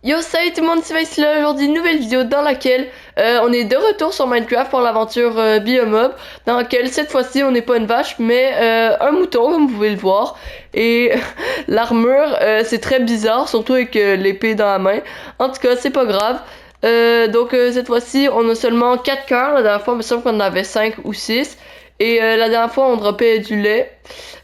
Yo, salut tout le monde, c'est Maïs là. Aujourd'hui, nouvelle vidéo dans laquelle on est de retour sur Minecraft pour l'aventure Biomob, dans laquelle cette fois-ci on n'est pas une vache mais un mouton comme vous pouvez le voir. Et l'armure c'est très bizarre, surtout avec l'épée dans la main. En tout cas, c'est pas grave. Donc cette fois-ci on a seulement 4 cœurs. La dernière fois il me semble qu'on en avait 5 ou 6. Et la dernière fois on dropait du lait.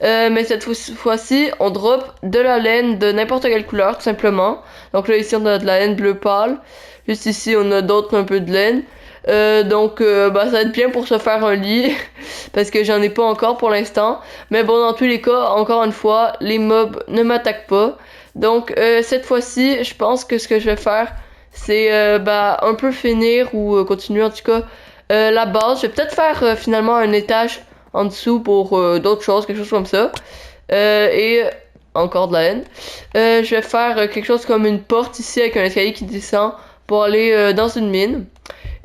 Mais cette fois-ci on drop de la laine de n'importe quelle couleur tout simplement. Donc là ici on a de la laine bleu pâle. Juste ici on a d'autres un peu de laine. Bah ça va être bien pour se faire un lit. Parce que j'en ai pas encore pour l'instant. Mais bon, dans tous les cas, encore une fois, les mobs ne m'attaquent pas. Donc cette fois-ci, je pense que ce que je vais faire, c'est bah un peu finir ou continuer en tout cas la base. Je vais peut-être faire finalement un étage en dessous pour d'autres choses, quelque chose comme ça. Et encore de la haine. Je vais faire quelque chose comme une porte ici avec un escalier qui descend pour aller dans une mine.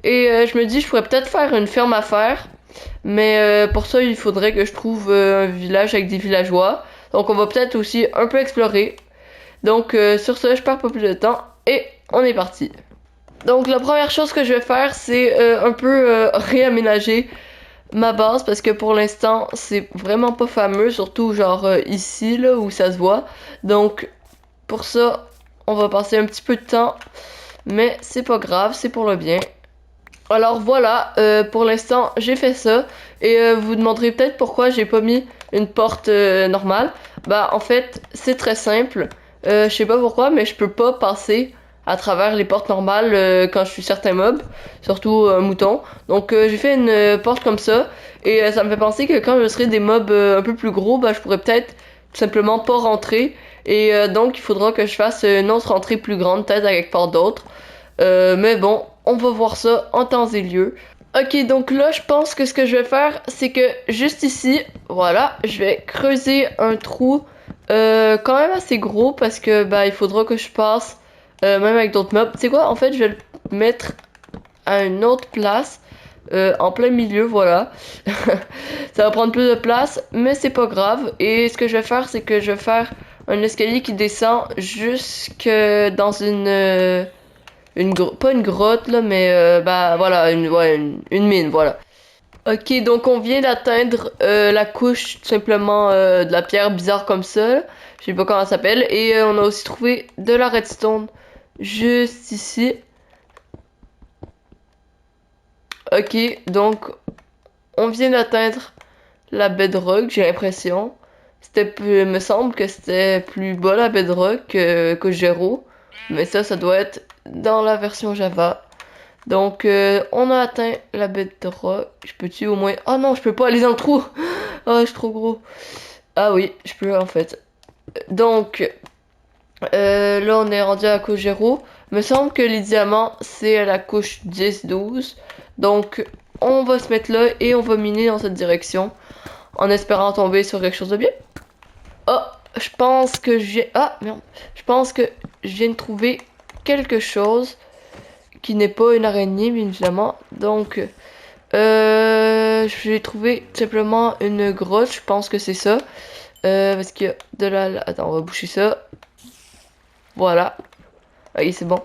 Et je me dis, je pourrais peut-être faire une ferme à fer. Mais pour ça, il faudrait que je trouve un village avec des villageois. Donc on va peut-être aussi un peu explorer. Donc sur ce, je perds pas plus de temps. Et on est parti. Donc la première chose que je vais faire, c'est un peu réaménager ma base parce que pour l'instant c'est vraiment pas fameux, surtout genre ici là où ça se voit. Donc pour ça on va passer un petit peu de temps, mais c'est pas grave, c'est pour le bien. Alors voilà, pour l'instant j'ai fait ça et vous vous demanderez peut-être pourquoi j'ai pas mis une porte normale. Bah en fait c'est très simple, je sais pas pourquoi mais je peux pas passer à travers les portes normales quand je suis certains mobs, surtout un mouton. Donc j'ai fait une porte comme ça et ça me fait penser que quand je serai des mobs un peu plus gros, bah je pourrais peut-être tout simplement pas rentrer et donc il faudra que je fasse une autre entrée plus grande, peut-être à quelque part d'autre. Mais bon, on va voir ça en temps et lieu. Ok, donc là, je pense que ce que je vais faire, c'est que juste ici, voilà, je vais creuser un trou quand même assez gros parce que bah il faudra que je passe même avec d'autres mobs. Tu sais quoi, en fait, je vais le mettre à une autre place. En plein milieu, voilà. Ça va prendre plus de place, mais c'est pas grave. Et ce que je vais faire, c'est que je vais faire un escalier qui descend jusque dans pas une grotte là, mais bah voilà, ouais, une mine, voilà. Ok, donc on vient d'atteindre la couche tout simplement de la pierre bizarre comme ça, là. Je sais pas comment ça s'appelle. Et on a aussi trouvé de la redstone juste ici. Ok, donc on vient d'atteindre la bedrock, j'ai l'impression. Me semble que c'était plus bas la bedrock que Zero. Mais ça doit être dans la version Java. Donc, on a atteint la bedrock. Je peux-tu au moins... Oh non, je peux pas aller dans le trou. Oh, je suis trop gros. Ah oui, je peux en fait. Donc, là, on est rendu à la couche 0. Me semble que les diamants, c'est à la couche 10-12. Donc, on va se mettre là et on va miner dans cette direction. En espérant tomber sur quelque chose de bien. Oh, je pense que j'ai... Ah, merde. Je pense que je viens de trouver quelque chose qui n'est pas une araignée, bien évidemment. Donc, j'ai trouvé tout simplement une grotte, je pense que c'est ça. Parce qu'il y a de la... Attends, on va boucher ça. Voilà. Oui, c'est bon.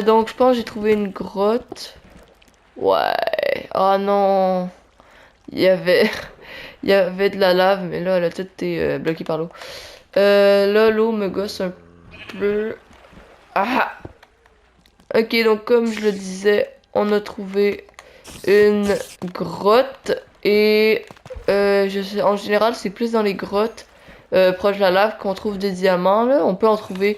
Donc, je pense que j'ai trouvé une grotte. Ouais. Oh non. Il y avait... Il y avait de la lave, mais là, elle a tout été bloquée par l'eau. Là, l'eau me gosse un peu. Ah! Ok, donc comme je le disais, on a trouvé une grotte et je sais, en général c'est plus dans les grottes proches de la lave qu'on trouve des diamants là. On peut en trouver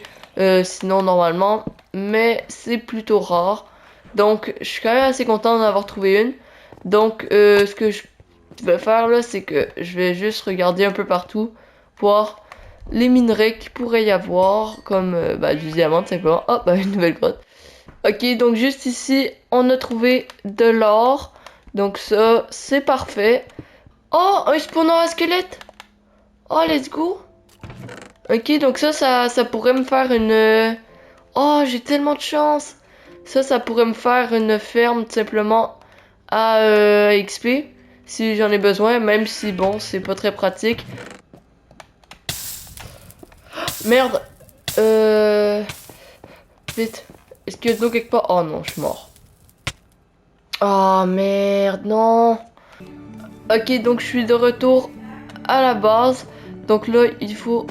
sinon normalement, mais c'est plutôt rare. Donc je suis quand même assez content d'en avoir trouvé une. Donc ce que je vais faire là, c'est que je vais juste regarder un peu partout, voir les minerais qu'il pourrait y avoir, comme bah, du diamant tout simplement. Oh bah une nouvelle grotte. Ok, donc juste ici, on a trouvé de l'or. Donc ça, c'est parfait. Oh, un spawner à squelette. Oh, let's go. Ok, donc ça pourrait me faire une... Oh, j'ai tellement de chance. Ça pourrait me faire une ferme tout simplement à XP. Si j'en ai besoin, même si, bon, c'est pas très pratique. Merde. Euh... Vite. Est-ce qu'il y a de l'eau quelque part? Oh non, je suis mort. Oh merde, non. Ok, donc je suis de retour à la base. Donc là, il faut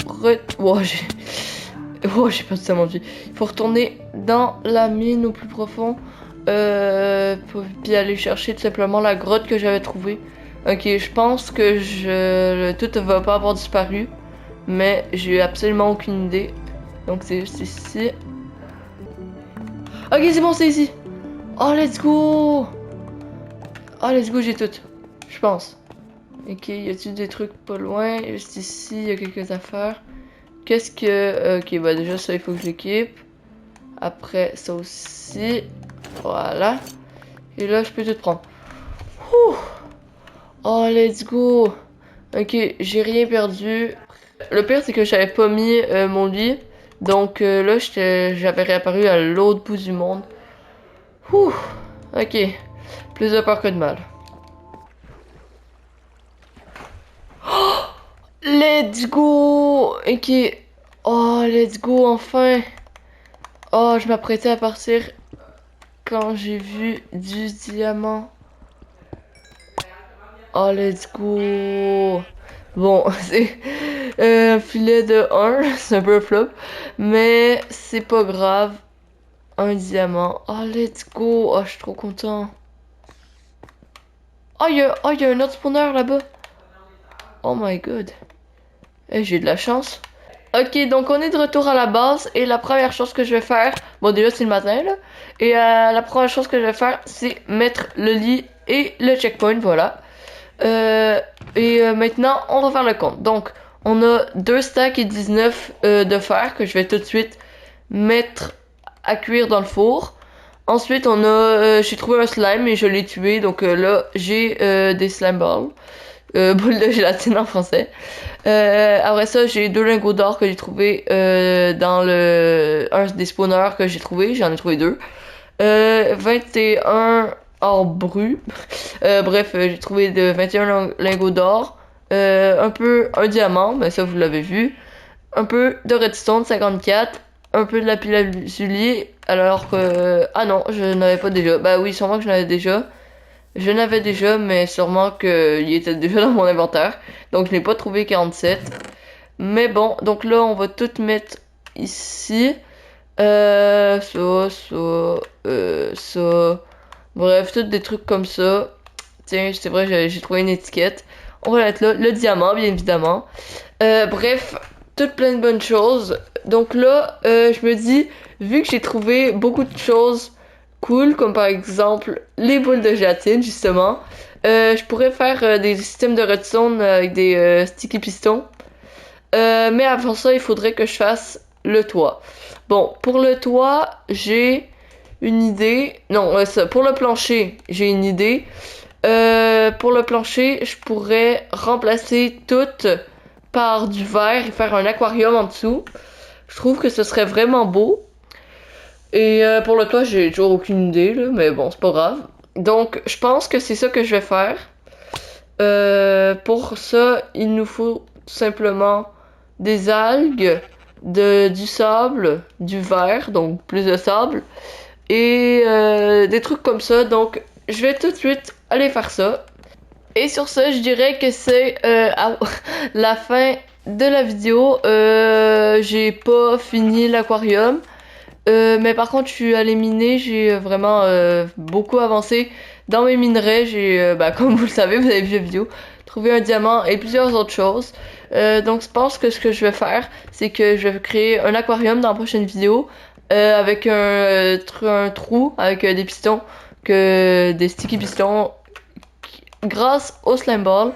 oh, j'ai perdu ça, mon dieu. Il faut retourner dans la mine au plus profond. Puis aller chercher tout simplement la grotte que j'avais trouvée. Ok, je pense que tout va pas avoir disparu. Mais j'ai absolument aucune idée. Donc c'est juste ici. Ok, c'est bon, c'est ici. Oh, let's go. Oh, let's go, j'ai tout. Je pense. Ok, y a-t-il des trucs pas loin? Juste ici, il y a quelques affaires. Qu'est-ce que... Ok, bah déjà ça, il faut que je l'équipe. Après, ça aussi. Voilà. Et là, je peux tout prendre. Ouh. Oh, let's go. Ok, j'ai rien perdu. Le pire, c'est que j'avais pas mis mon lit. Donc là, j'avais réapparu à l'autre bout du monde. Ouh. Ok. Plus de peur que de mal. Let's go. Ok. Oh, let's go, enfin. Oh, je m'apprêtais à partir quand j'ai vu du diamant. Oh, let's go. Bon, c'est un filet de 1, c'est un peu flop, mais c'est pas grave. Un diamant. Oh, let's go. Oh, je suis trop content. Oh, il y a un autre spawner là-bas. Oh my god. Eh, j'ai de la chance. Ok, donc on est de retour à la base et la première chose que je vais faire, bon déjà c'est le matin là, et la première chose que je vais faire c'est mettre le lit et le checkpoint, voilà. Maintenant on va faire le compte. Donc on a 2 stacks et 19 de fer que je vais tout de suite mettre à cuire dans le four. Ensuite on a, j'ai trouvé un slime et je l'ai tué, donc là j'ai des slime balls. Boule de gélatine en français. Après ça, j'ai 2 lingots d'or que j'ai trouvé dans un des spawners que j'ai trouvé. J'en ai trouvé 2. 21 or brut. Bref, j'ai trouvé 21 lingots d'or. Un diamant, mais ça vous l'avez vu. Un peu de redstone 54. Un peu de lapis lazuli. Alors que... Ah non, je n'avais pas déjà. Bah oui, sûrement que j'en avais déjà. Je n'avais déjà, mais sûrement qu'il était déjà dans mon inventaire. Donc je n'ai pas trouvé 47. Mais bon, donc là on va tout mettre ici. Ça. Bref, tous des trucs comme ça. Tiens, c'est vrai, j'ai trouvé une étiquette. On va mettre là. Le diamant, bien évidemment. Bref, toutes plein de bonnes choses. Donc là, je me dis, vu que j'ai trouvé beaucoup de choses cool, comme par exemple les boules de gélatine, justement, je pourrais faire des systèmes de redstone avec des sticky pistons. Mais avant ça, il faudrait que je fasse le toit. Bon, pour le toit, j'ai une idée. Non, pour le plancher, j'ai une idée. Pour le plancher, je pourrais remplacer tout par du verre et faire un aquarium en dessous. Je trouve que ce serait vraiment beau. Et pour le toit, j'ai toujours aucune idée, là, mais bon, c'est pas grave. Donc, je pense que c'est ça que je vais faire. Pour ça, il nous faut tout simplement des algues, du sable, du verre, donc plus de sable, et des trucs comme ça. Donc, je vais tout de suite aller faire ça. Et sur ce, je dirais que c'est la fin de la vidéo. J'ai pas fini l'aquarium. Mais par contre, je suis allée miner, j'ai vraiment beaucoup avancé dans mes minerais. J'ai, comme vous le savez, vous avez vu la vidéo, trouvé un diamant et plusieurs autres choses. Donc, je pense que ce que je vais faire, c'est que je vais créer un aquarium dans la prochaine vidéo avec un trou avec des pistons, des sticky pistons, grâce au slime ball.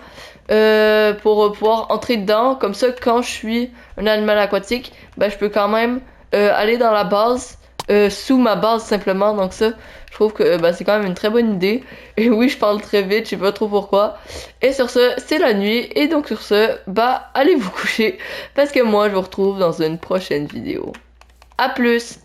Pour pouvoir entrer dedans, comme ça quand je suis un animal aquatique, je peux quand même aller dans la base, sous ma base simplement. Donc ça, je trouve que c'est quand même une très bonne idée. Et oui, je parle très vite, je sais pas trop pourquoi. Et sur ce, c'est la nuit, et donc sur ce, allez vous coucher, parce que moi je vous retrouve dans une prochaine vidéo. À plus!